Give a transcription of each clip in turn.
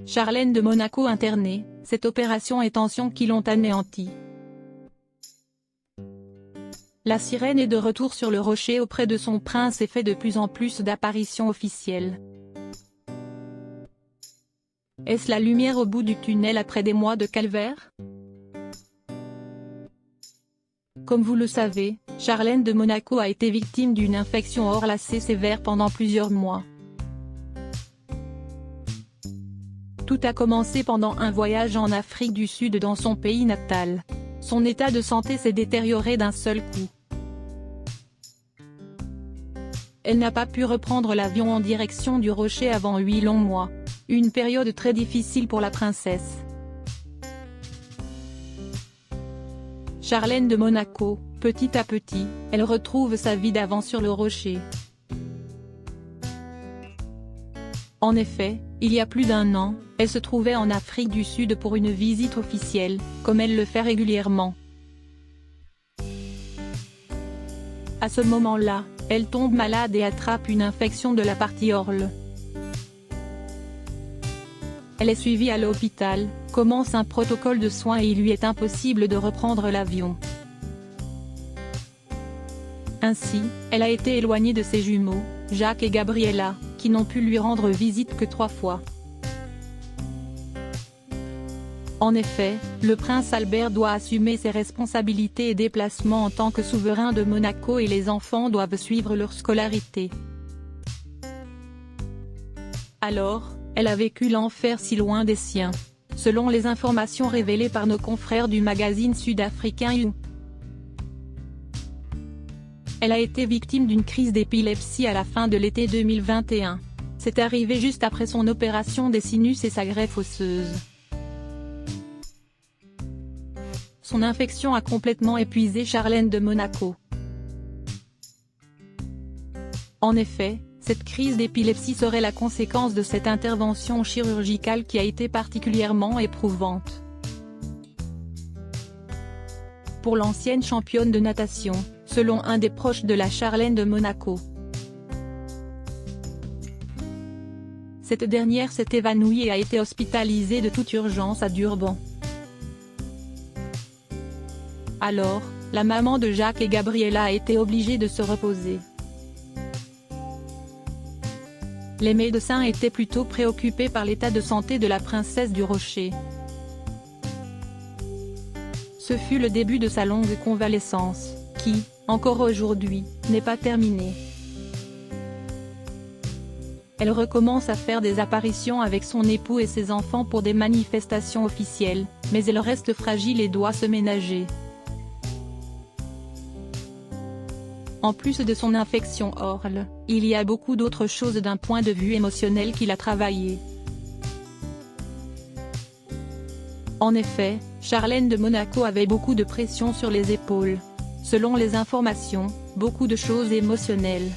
Charlène de Monaco internée, cette opération et tensions qui l'ont anéantie. La sirène est de retour sur le rocher auprès de son prince et fait de plus en plus d'apparitions officielles. Est-ce la lumière au bout du tunnel après des mois de calvaire? Comme vous le savez, Charlène de Monaco a été victime d'une infection hors-lacet sévère pendant plusieurs mois. Tout a commencé pendant un voyage en Afrique du Sud dans son pays natal. Son état de santé s'est détérioré d'un seul coup. Elle n'a pas pu reprendre l'avion en direction du rocher avant 8 longs mois. Une période très difficile pour la princesse. Charlène de Monaco, petit à petit, elle retrouve sa vie d'avant sur le rocher. En effet, il y a plus d'1 an, elle se trouvait en Afrique du Sud pour une visite officielle, comme elle le fait régulièrement. À ce moment-là, elle tombe malade et attrape une infection de la partie orle. Elle est suivie à l'hôpital, commence un protocole de soins et il lui est impossible de reprendre l'avion. Ainsi, elle a été éloignée de ses jumeaux, Jacques et Gabriella, qui n'ont pu lui rendre visite que 3 fois. En effet, le prince Albert doit assumer ses responsabilités et déplacements en tant que souverain de Monaco et les enfants doivent suivre leur scolarité. Alors, elle a vécu l'enfer si loin des siens. Selon les informations révélées par nos confrères du magazine sud-africain U. Elle a été victime d'une crise d'épilepsie à la fin de l'été 2021. C'est arrivé juste après son opération des sinus et sa greffe osseuse. Son infection a complètement épuisé Charlène de Monaco. En effet, cette crise d'épilepsie serait la conséquence de cette intervention chirurgicale qui a été particulièrement éprouvante. Pour l'ancienne championne de natation, selon un des proches de la Charlène de Monaco. Cette dernière s'est évanouie et a été hospitalisée de toute urgence à Durban. Alors, la maman de Jacques et Gabriella a été obligée de se reposer. Les médecins étaient plutôt préoccupés par l'état de santé de la princesse du Rocher. Ce fut le début de sa longue convalescence, qui, encore aujourd'hui, n'est pas terminée. Elle recommence à faire des apparitions avec son époux et ses enfants pour des manifestations officielles, mais elle reste fragile et doit se ménager. En plus de son infection orle, il y a beaucoup d'autres choses d'un point de vue émotionnel qu'il a travaillé. En effet, Charlène de Monaco avait beaucoup de pression sur les épaules. Selon les informations, beaucoup de choses émotionnelles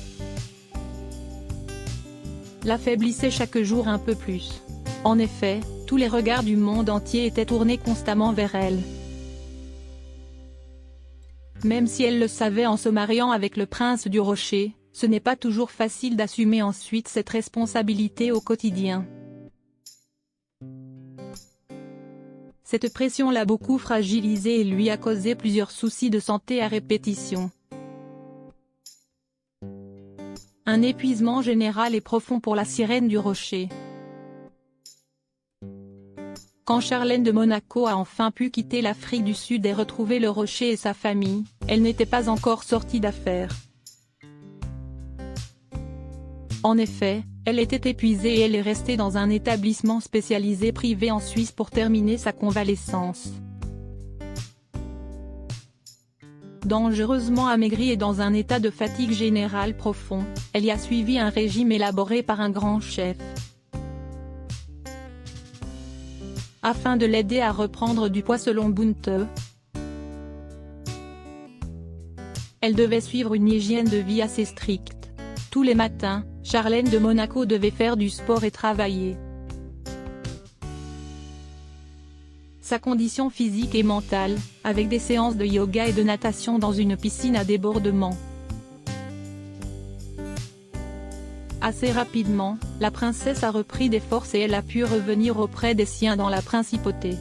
l'affaiblissaient chaque jour un peu plus. En effet, tous les regards du monde entier étaient tournés constamment vers elle. Même si elle le savait en se mariant avec le prince du Rocher, ce n'est pas toujours facile d'assumer ensuite cette responsabilité au quotidien. Cette pression l'a beaucoup fragilisée et lui a causé plusieurs soucis de santé à répétition. Un épuisement général et profond pour la sirène du Rocher. Quand Charlène de Monaco a enfin pu quitter l'Afrique du Sud et retrouver le Rocher et sa famille, elle n'était pas encore sortie d'affaires. En effet, elle était épuisée et elle est restée dans un établissement spécialisé privé en Suisse pour terminer sa convalescence. Dangereusement amaigrie et dans un état de fatigue générale profond, elle y a suivi un régime élaboré par un grand chef. Afin de l'aider à reprendre du poids selon Bunte. Elle devait suivre une hygiène de vie assez stricte. Tous les matins, Charlène de Monaco devait faire du sport et travailler. Sa condition physique et mentale, avec des séances de yoga et de natation dans une piscine à débordement. Assez rapidement, la princesse a repris des forces et elle a pu revenir auprès des siens dans la principauté.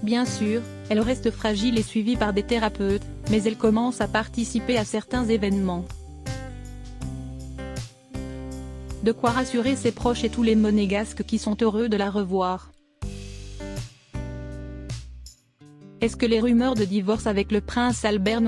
Bien sûr, elle reste fragile et suivie par des thérapeutes, mais elle commence à participer à certains événements. De quoi rassurer ses proches et tous les monégasques qui sont heureux de la revoir. Est-ce que les rumeurs de divorce avec le prince Albert